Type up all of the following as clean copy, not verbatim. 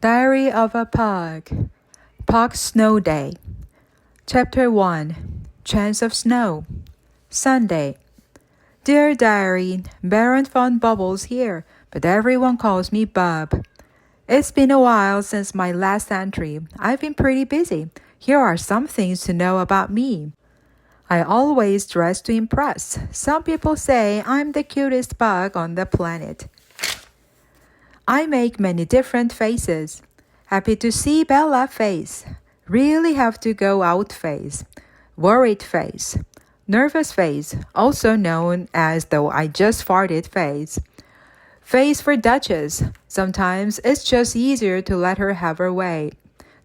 Diary of a Pug. Pug Snow Day. Chapter 1. Chance of Snow. Sunday. Dear Diary, Baron found Bubbles here, but everyone calls me Bub. It's been a while since my last entry. I've been pretty busy. Here are some things to know about me. I always dress to impress. Some people say I'm the cutest bug on the planet. I make many different faces. Happy to see Bella face. Really have to go out face. Worried face. Nervous face, also known as though I just farted face. Face for Duchess. Sometimes it's just easier to let her have her way.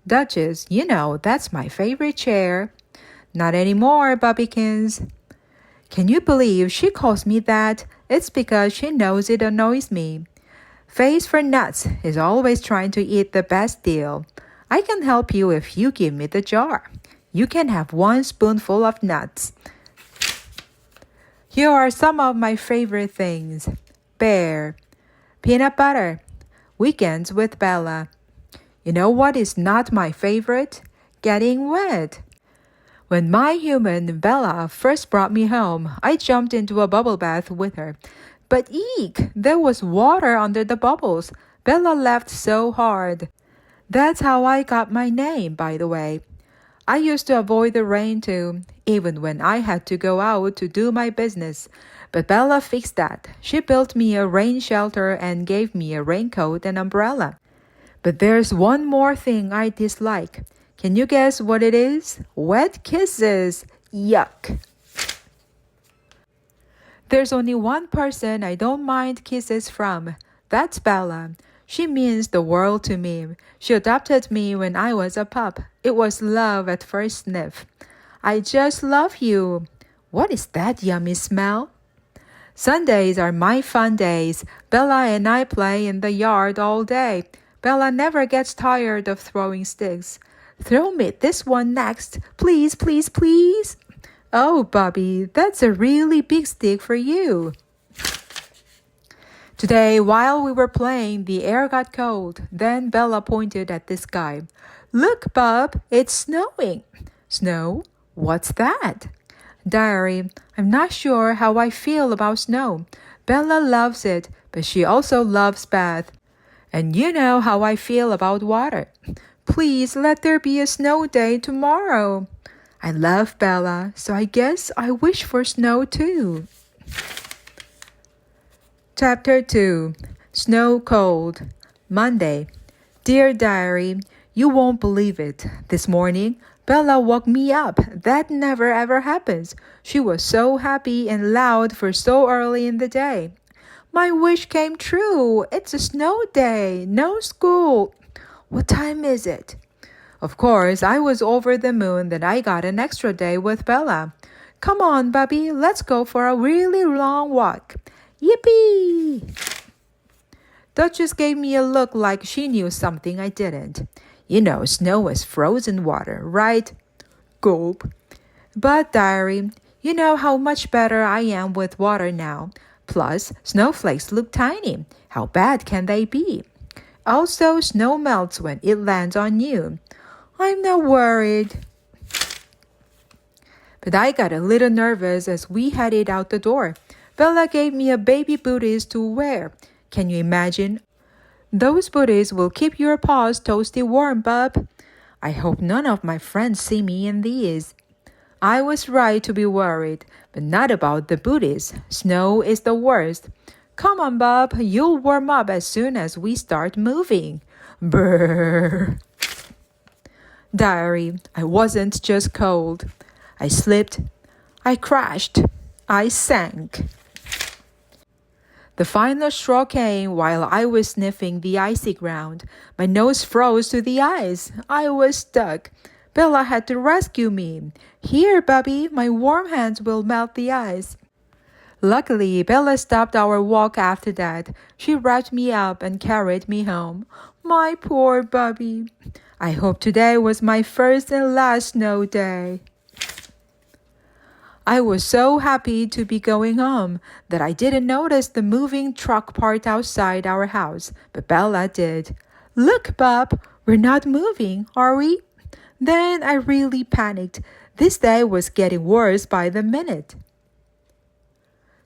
Duchess, you know, that's my favorite chair. Not anymore, Bubbykins. Can you believe she calls me that? It's because she knows it annoys me. Face for Nuts is always trying to eat the best deal. I can help you if you give me the jar. You can have 1 spoonful of nuts. Here are some of my favorite things. Bear. Peanut butter. Weekends with Bella. You know what is not my favorite? Getting wet. When my human Bella first brought me home, I jumped into a bubble bath with her. But eek, there was water under the bubbles. Bella laughed so hard. That's how I got my name, by the way. I used to avoid the rain too, even when I had to go out to do my business. But Bella fixed that. She built me a rain shelter and gave me a raincoat and umbrella. But there's one more thing I dislike. Can you guess what it is? Wet kisses. Yuck. There's only one person I don't mind kisses from. That's Bella. She means the world to me. She adopted me when I was a pup. It was love at first sniff. I just love you. What is that yummy smell? Sundays are my fun days. Bella and I play in the yard all day. Bella never gets tired of throwing sticks. Throw me this one next. Please, please, please. Oh, Bobby, that's a really big stick for you. Today, while we were playing, the air got cold. Then Bella pointed at the sky. Look, Bob, it's snowing. Snow? What's that? Diary, I'm not sure how I feel about snow. Bella loves it, but she also loves bath. And you know how I feel about water. Please let there be a snow day tomorrow. I love Bella, so I guess I wish for snow too. Chapter 2. Snow Cold. Monday. Dear Diary, you won't believe it. This morning, Bella woke me up. That never ever happens. She was so happy and loud for so early in the day. My wish came true. It's a snow day. No school. What time is it? Of course, I was over the moon that I got an extra day with Bella. Come on, Bubby, let's go for a really long walk. Yippee! Duchess gave me a look like she knew something I didn't. You know, snow is frozen water, right? Gulp. But, Diary, you know how much better I am with water now. Plus, snowflakes look tiny. How bad can they be? Also, snow melts when it lands on you. I'm not worried. But I got a little nervous as we headed out the door. Bella gave me a baby booties to wear. Can you imagine? Those booties will keep your paws toasty warm, Bub. I hope none of my friends see me in these. I was right to be worried, but not about the booties. Snow is the worst. Come on, Bub, you'll warm up as soon as we start moving. Brrr. Diary, I wasn't just cold. I slipped. I crashed. I sank. The final straw came while I was sniffing the icy ground. My nose froze to the ice. I was stuck. Bella had to rescue me. Here, Bubby, my warm hands will melt the ice. Luckily, Bella stopped our walk after that. She wrapped me up and carried me home. My poor Bubby. I hope today was my first and last snow day. I was so happy to be going home that I didn't notice the moving truck parked outside our house, but Bella did. Look, Bob, we're not moving, are we? Then I really panicked. This day was getting worse by the minute.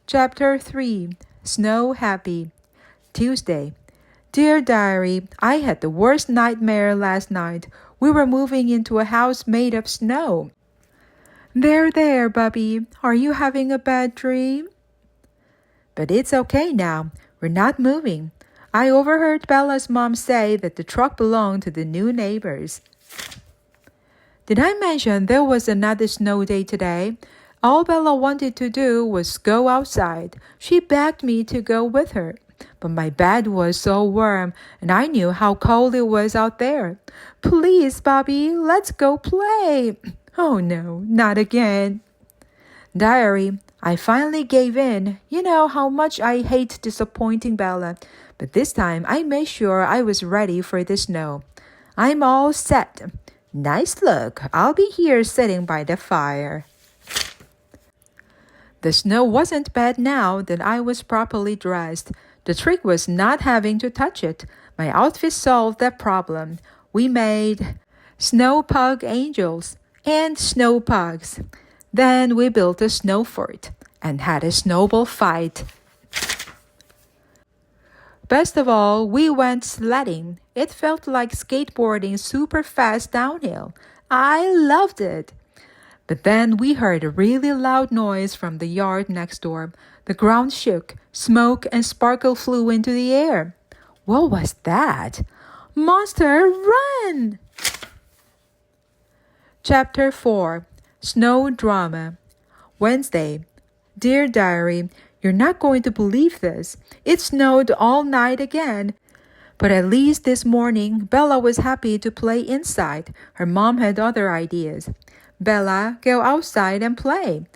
Chapter 3. Snow Happy. Tuesday. Dear Diary, I had the worst nightmare last night. We were moving into a house made of snow. There, Bubby. Are you having a bad dream? But it's okay now. We're not moving. I overheard Bella's mom say that the truck belonged to the new neighbors. Did I mention there was another snow day today? All Bella wanted to do was go outside. She begged me to go with her. But my bed was so warm, and I knew how cold it was out there. Please, Bobby, let's go play. Oh no, not again. Diary, I finally gave in. You know how much I hate disappointing Bella. But this time I made sure I was ready for the snow. I'm all set. Nice look. I'll be here sitting by the fire. The snow wasn't bad now that I was properly dressed. The trick was not having to touch it. My outfit solved that problem. We made snow pug angels and snow pugs. Then we built a snow fort and had a snowball fight. Best of all, we went sledding. It felt like skateboarding super fast downhill. I loved it. But then we heard a really loud noise from the yard next door. The ground shook, smoke and sparkle flew into the air. What was that? Monster, run! Chapter 4. Snow Drama. Wednesday. Dear Diary, you're not going to believe this. It snowed all night again. But at least this morning, Bella was happy to play inside. Her mom had other ideas. Bella, go outside and play.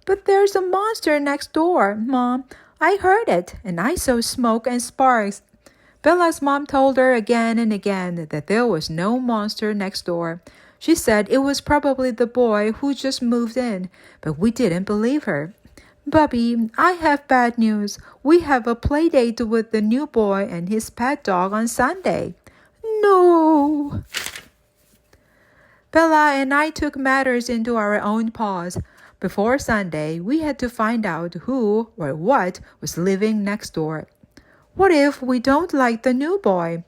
But there's a monster next door, Mom. I heard it, and I saw smoke and sparks. Bella's mom told her again and again that there was no monster next door. She said it was probably the boy who just moved in, but we didn't believe her. Bubby, I have bad news. We have a play date with the new boy and his pet dog on Sunday. No! Bella and I took matters into our own paws. Before Sunday, we had to find out who or what was living next door. What if we don't like the new boy?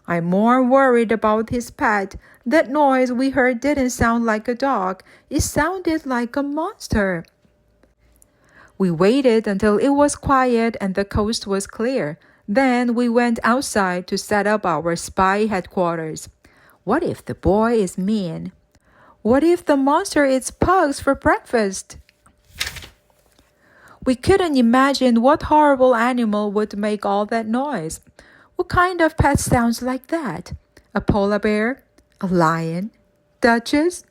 I'm more worried about his pet. That noise we heard didn't sound like a dog. It sounded like a monster. We waited until it was quiet and the coast was clear. Then we went outside to set up our spy headquarters. What if the boy is mean? What if the monster eats pugs for breakfast? We couldn't imagine what horrible animal would make all that noise. What kind of pet sounds like that? A polar bear? A lion? Duchess?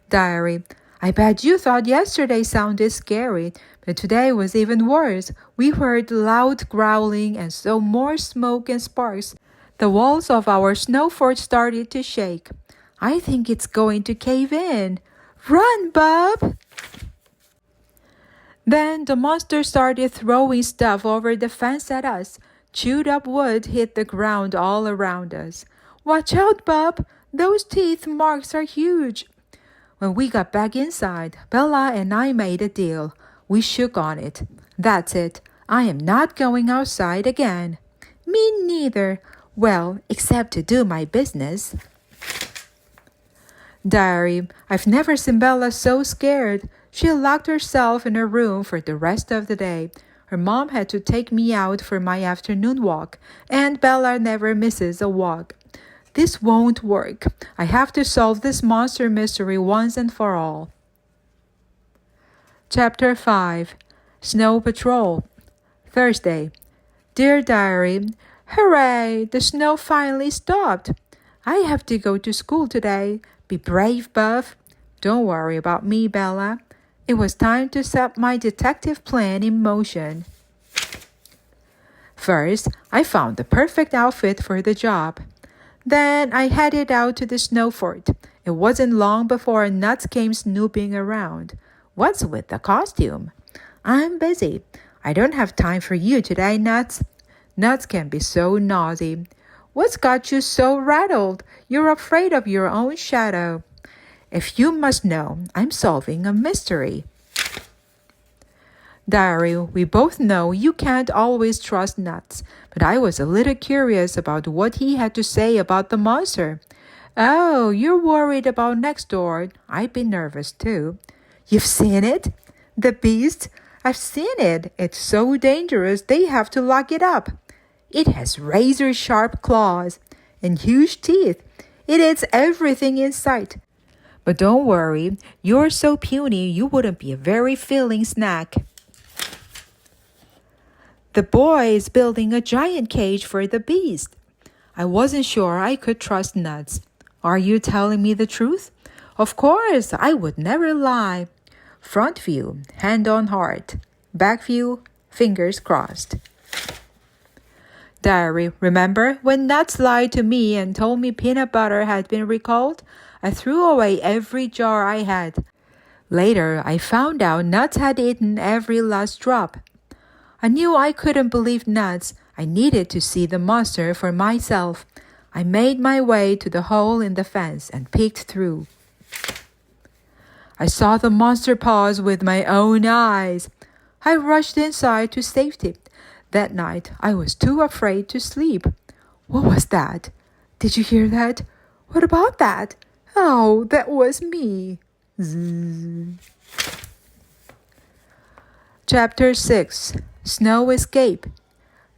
Diary, I bet you thought yesterday sounded scary, but today was even worse. We heard loud growling and saw more smoke and sparks. The walls of our snow fort started to shake. I think it's going to cave in. Run, Bub! Then the monster started throwing stuff over the fence at us. Chewed up wood hit the ground all around us. Watch out, Bub! Those teeth marks are huge. When we got back inside, Bella and I made a deal. We shook on it. That's it. I am not going outside again. Me neither. Well, except to do my business. Diary, I've never seen Bella so scared. She locked herself in her room for the rest of the day. Her mom had to take me out for my afternoon walk, and Bella never misses a walk. This won't work. I have to solve this monster mystery once and for all. Chapter 5. Snow Patrol. Thursday. Dear Diary, hooray! The snow finally stopped. I have to go to school today. Be brave, Buff. Don't worry about me, Bella. It was time to set my detective plan in motion. First, I found the perfect outfit for the job. Then I headed out to the snow fort. It wasn't long before Nuts came snooping around. What's with the costume? I'm busy. I don't have time for you today, Nuts. Nuts can be so naughty. What's got you so rattled? You're afraid of your own shadow. If you must know, I'm solving a mystery. Diary, we both know you can't always trust Nuts, but I was a little curious about what he had to say about the monster. Oh, you're worried about next door. I'd be nervous too. You've seen it? The beast? I've seen it. It's so dangerous they have to lock it up. It has razor-sharp claws and huge teeth. It eats everything in sight. But don't worry, you're so puny you wouldn't be a very filling snack. The boy is building a giant cage for the beast. I wasn't sure I could trust Nuts. Are you telling me the truth? Of course, I would never lie. Front view, hand on heart. Back view, fingers crossed. Diary, remember when Nuts lied to me and told me peanut butter had been recalled? I threw away every jar I had. Later, I found out Nuts had eaten every last drop. I knew I couldn't believe Nuts. I needed to see the monster for myself. I made my way to the hole in the fence and peeked through. I saw the monster paws with my own eyes. I rushed inside to safety. That night, I was too afraid to sleep. What was that? Did you hear that? What about that? Oh, that was me. Zzz. Chapter 6. Snow Escape.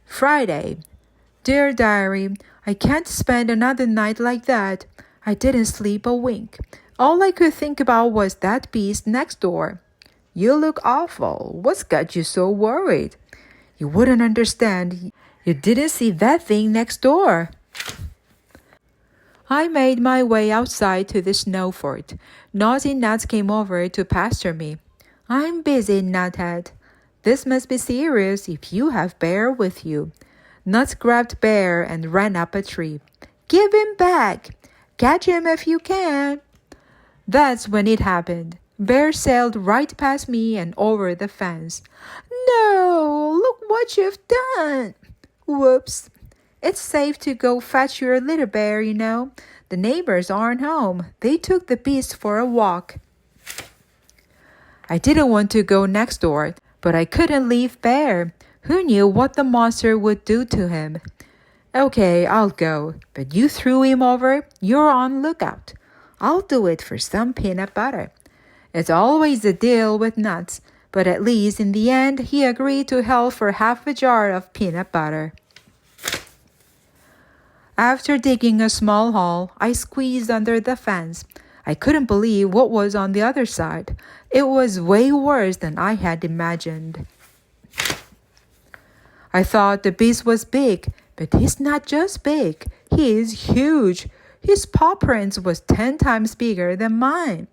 Friday. Dear Diary, I can't spend another night like that. I didn't sleep a wink. All I could think about was that beast next door. You look awful. What's got you so worried? You wouldn't understand. You didn't see that thing next door. I made my way outside to the snow fort. Naughty Nuts came over to pasture me. I'm busy, Nuthead. This must be serious if you have Bear with you. Nuts grabbed Bear and ran up a tree. Give him back. Catch him if you can. That's when it happened. Bear sailed right past me and over the fence. No, look what you've done. Whoops. It's safe to go fetch your little bear, you know. The neighbors aren't home. They took the beast for a walk. I didn't want to go next door, but I couldn't leave Bear. Who knew what the monster would do to him? Okay, I'll go, but you threw him over. You're on lookout. I'll do it for some peanut butter. It's always a deal with Nuts, but at least in the end he agreed to help for half a jar of peanut butter. After digging a small hole, I squeezed under the fence. I couldn't believe what was on the other side. It was way worse than I had imagined. I thought the beast was big, but he's not just big. He is huge. His paw prints was 10 times bigger than mine.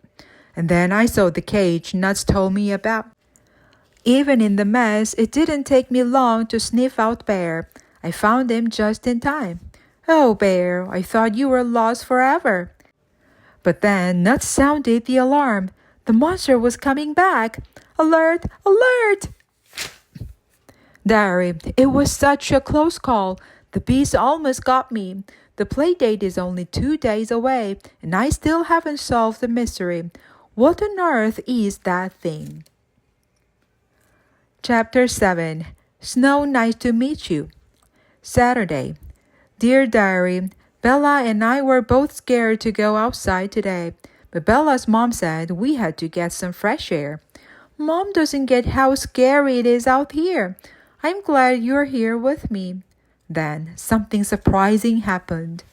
And then I saw the cage Nuts told me about. Even in the mess, it didn't take me long to sniff out Bear. I found him just in time. Oh, Bear, I thought you were lost forever. But then Nuts sounded the alarm. The monster was coming back. Alert! Alert! Diary, it was such a close call. The beast almost got me. The play date is only 2 days away, and I still haven't solved the mystery. What on earth is that thing? Chapter 7. Snow, nice to meet you. Saturday. Dear Diary, Bella and I were both scared to go outside today, but Bella's mom said we had to get some fresh air. Mom doesn't get how scary it is out here. I'm glad you're here with me. Then something surprising happened.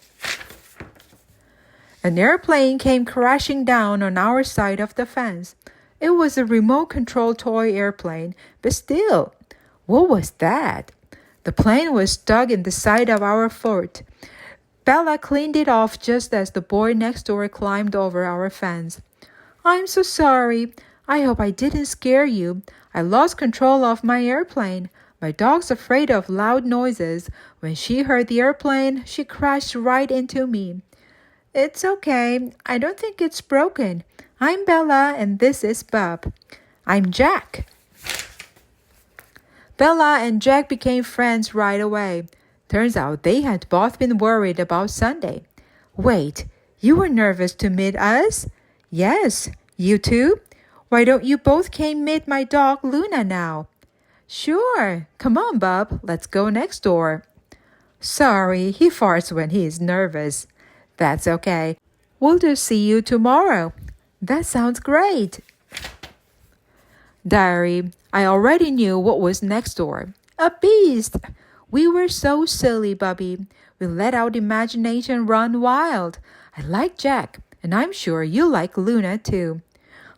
An airplane came crashing down on our side of the fence. It was a remote-controlled toy airplane, but still, what was that? The plane was stuck in the side of our fort. Bella cleaned it off just as the boy next door climbed over our fence. I'm so sorry. I hope I didn't scare you. I lost control of my airplane. My dog's afraid of loud noises. When she heard the airplane, she crashed right into me. It's okay. I don't think it's broken. I'm Bella and this is Bub. I'm Jack. Bella and Jack became friends right away. Turns out they had both been worried about Sunday. Wait, you were nervous to meet us? Yes, you too? Why don't you both came meet my dog Luna now? Sure, come on, Bub, let's go next door. Sorry, he farts when he is nervous. That's okay. We'll just see you tomorrow. That sounds great. Diary, I already knew what was next door. A beast! We were so silly, Bubby. We let our imagination run wild. I like Jack, and I'm sure you like Luna too.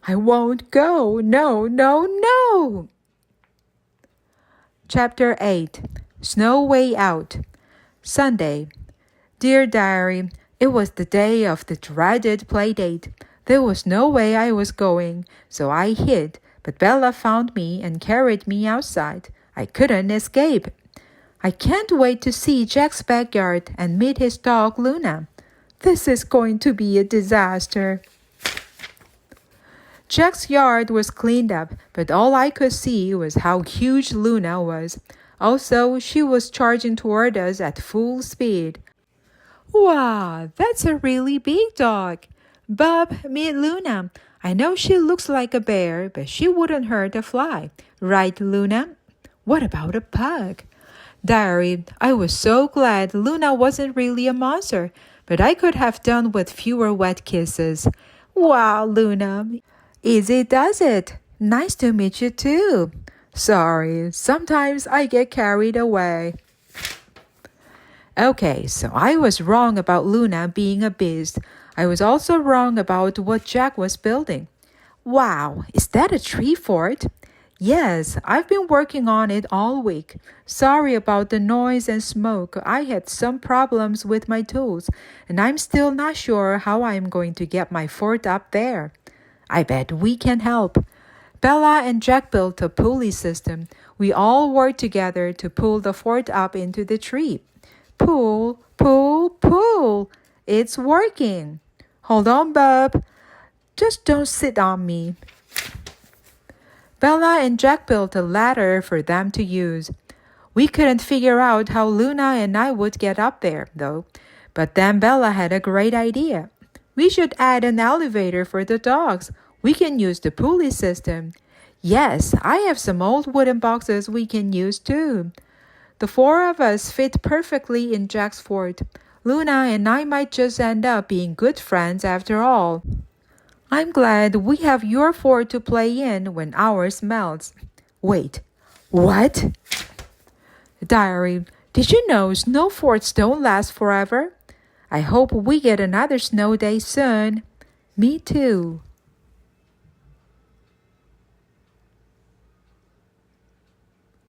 I won't go. No, no, no. Chapter 8. Snow Way Out. Sunday. Dear Diary, it was the day of the dreaded playdate. There was no way I was going, so I hid, but Bella found me and carried me outside. I couldn't escape. I can't wait to see Jack's backyard and meet his dog Luna. This is going to be a disaster. Jack's yard was cleaned up, but all I could see was how huge Luna was. Also, she was charging toward us at full speed. Wow, that's a really big dog. Bub, meet Luna. I know she looks like a bear, but she wouldn't hurt a fly. Right, Luna? What about a pug? Diary, I was so glad Luna wasn't really a monster, but I could have done with fewer wet kisses. Wow, Luna. Easy does it. Nice to meet you too. Sorry, sometimes I get carried away. Okay, so I was wrong about Luna being a beast. I was also wrong about what Jack was building. Wow, is that a tree fort? Yes, I've been working on it all week. Sorry about the noise and smoke. I had some problems with my tools, and I'm still not sure how I'm going to get my fort up there. I bet we can help. Bella and Jack built a pulley system. We all worked together to pull the fort up into the tree. Pull, pull, pull. It's working. Hold on, Bub. Just don't sit on me. Bella and Jack built a ladder for them to use. We couldn't figure out how Luna and I would get up there, though. But then Bella had a great idea. We should add an elevator for the dogs. We can use the pulley system. Yes, I have some old wooden boxes we can use too. The four of us fit perfectly in Jack's fort. Luna and I might just end up being good friends after all. I'm glad we have your fort to play in when ours melts. Wait, what? Diary, did you know snow forts don't last forever? I hope we get another snow day soon. Me too.